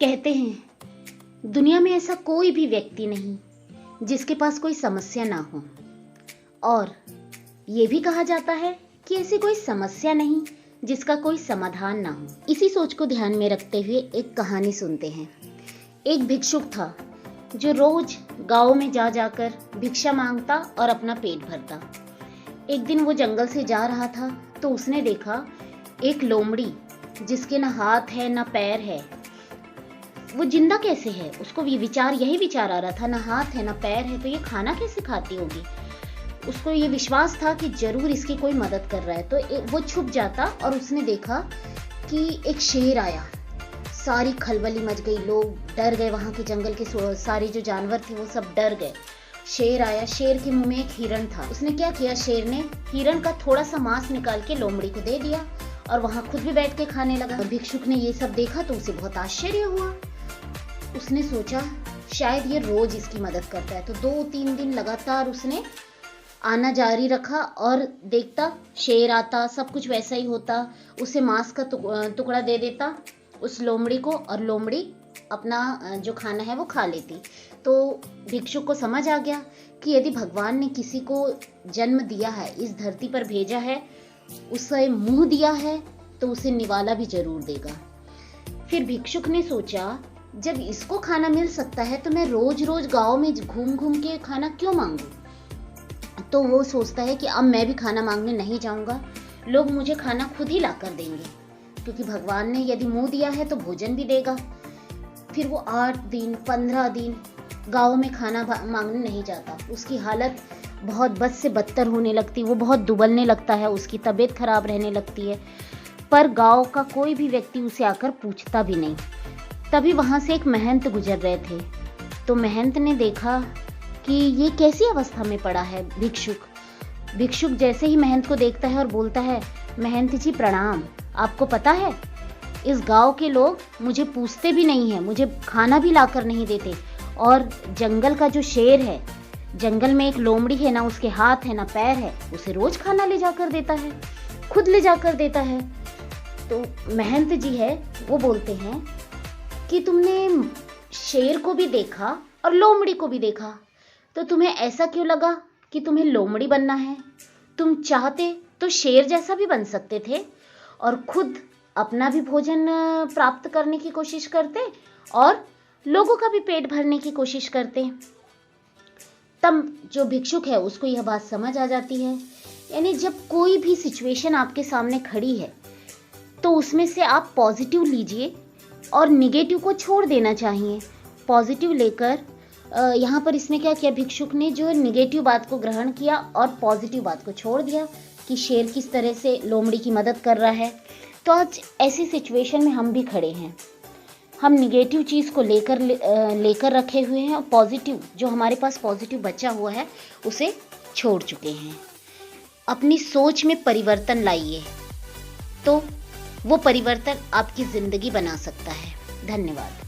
कहते हैं दुनिया में ऐसा कोई भी व्यक्ति नहीं जिसके पास कोई समस्या ना हो, और ये भी कहा जाता है कि ऐसी कोई समस्या नहीं जिसका कोई समाधान ना हो। इसी सोच को ध्यान में रखते हुए एक कहानी सुनते हैं। एक भिक्षुक था जो रोज गांव में जा जाकर भिक्षा मांगता और अपना पेट भरता। एक दिन वो जंगल से जा रहा था तो उसने देखा एक लोमड़ी जिसके ना हाथ है ना पैर है। वो जिंदा कैसे है? उसको यही विचार आ रहा था, ना हाथ है ना पैर है तो ये खाना कैसे खाती होगी। उसको ये विश्वास था कि जरूर इसकी कोई मदद कर रहा है। तो वो छुप जाता और उसने देखा कि एक शेर आया। सारी खलबली मच गई, लोग डर गए, वहां के जंगल के सारे जो जानवर थे वो सब डर गए। शेर आया, शेर के मुंह में एक हिरण था। उसने क्या किया, शेर ने हिरण का थोड़ा सा मांस निकाल के लोमड़ी को दे दिया और वहां खुद भी बैठ के खाने लगा। भिक्षुक ने ये सब देखा तो उसे बहुत आश्चर्य हुआ। उसने सोचा शायद ये रोज इसकी मदद करता है। तो 2-3 दिन लगातार उसने आना जारी रखा और देखता शेर आता, सब कुछ वैसा ही होता। उसे मांस का टुकड़ा दे देता उस लोमड़ी को और लोमड़ी अपना जो खाना है वो खा लेती। तो भिक्षुक को समझ आ गया कि यदि भगवान ने किसी को जन्म दिया है, इस धरती पर भेजा है, उसे मुंह दिया है तो उसे निवाला भी जरूर देगा। फिर भिक्षुक ने सोचा जब इसको खाना मिल सकता है तो मैं रोज रोज गांव में घूम घूम के खाना क्यों मांगू। तो वो सोचता है कि अब मैं भी खाना मांगने नहीं जाऊंगा, लोग मुझे खाना खुद ही ला कर देंगे, क्योंकि भगवान ने यदि मुंह दिया है तो भोजन भी देगा। फिर वो 8 दिन 15 दिन गांव में खाना मांगने नहीं जाता। उसकी हालत बहुत बद से बदतर होने लगती, वो बहुत दुबलने लगता है, उसकी तबीयत खराब रहने लगती है। पर गांव का कोई भी व्यक्ति उसे आकर पूछता भी नहीं। तभी वहां से एक महंत गुजर रहे थे। तो महंत ने देखा कि ये कैसी अवस्था में पड़ा है भिक्षुक जैसे ही महंत को देखता है और बोलता है, महंत जी प्रणाम, आपको पता है इस गांव के लोग मुझे पूछते भी नहीं है, मुझे खाना भी लाकर नहीं देते, और जंगल का जो शेर है, जंगल में एक लोमड़ी है, ना उसके हाथ है ना पैर है, उसे रोज खाना ले जाकर देता है, खुद ले जाकर देता है। तो महंत जी है वो बोलते हैं कि तुमने शेर को भी देखा और लोमड़ी को भी देखा, तो तुम्हें ऐसा क्यों लगा कि तुम्हें लोमड़ी बनना है? तुम चाहते तो शेर जैसा भी बन सकते थे और खुद अपना भी भोजन प्राप्त करने की कोशिश करते और लोगों का भी पेट भरने की कोशिश करते। तब जो भिक्षुक है उसको यह बात समझ आ जाती है। यानी जब कोई भी सिचुएशन आपके सामने खड़ी है तो उसमें से आप पॉजिटिव लीजिए और निगेटिव को छोड़ देना चाहिए। पॉजिटिव लेकर यहाँ पर इसने क्या किया, भिक्षुक ने जो निगेटिव बात को ग्रहण किया और पॉजिटिव बात को छोड़ दिया कि शेर किस तरह से लोमड़ी की मदद कर रहा है। तो आज ऐसी सिचुएशन में हम भी खड़े हैं, हम निगेटिव चीज़ को लेकर रखे हुए हैं और पॉजिटिव जो हमारे पास पॉजिटिव बचा हुआ है उसे छोड़ चुके हैं। अपनी सोच में परिवर्तन लाइए तो वो परिवर्तन आपकी ज़िंदगी बना सकता है। धन्यवाद।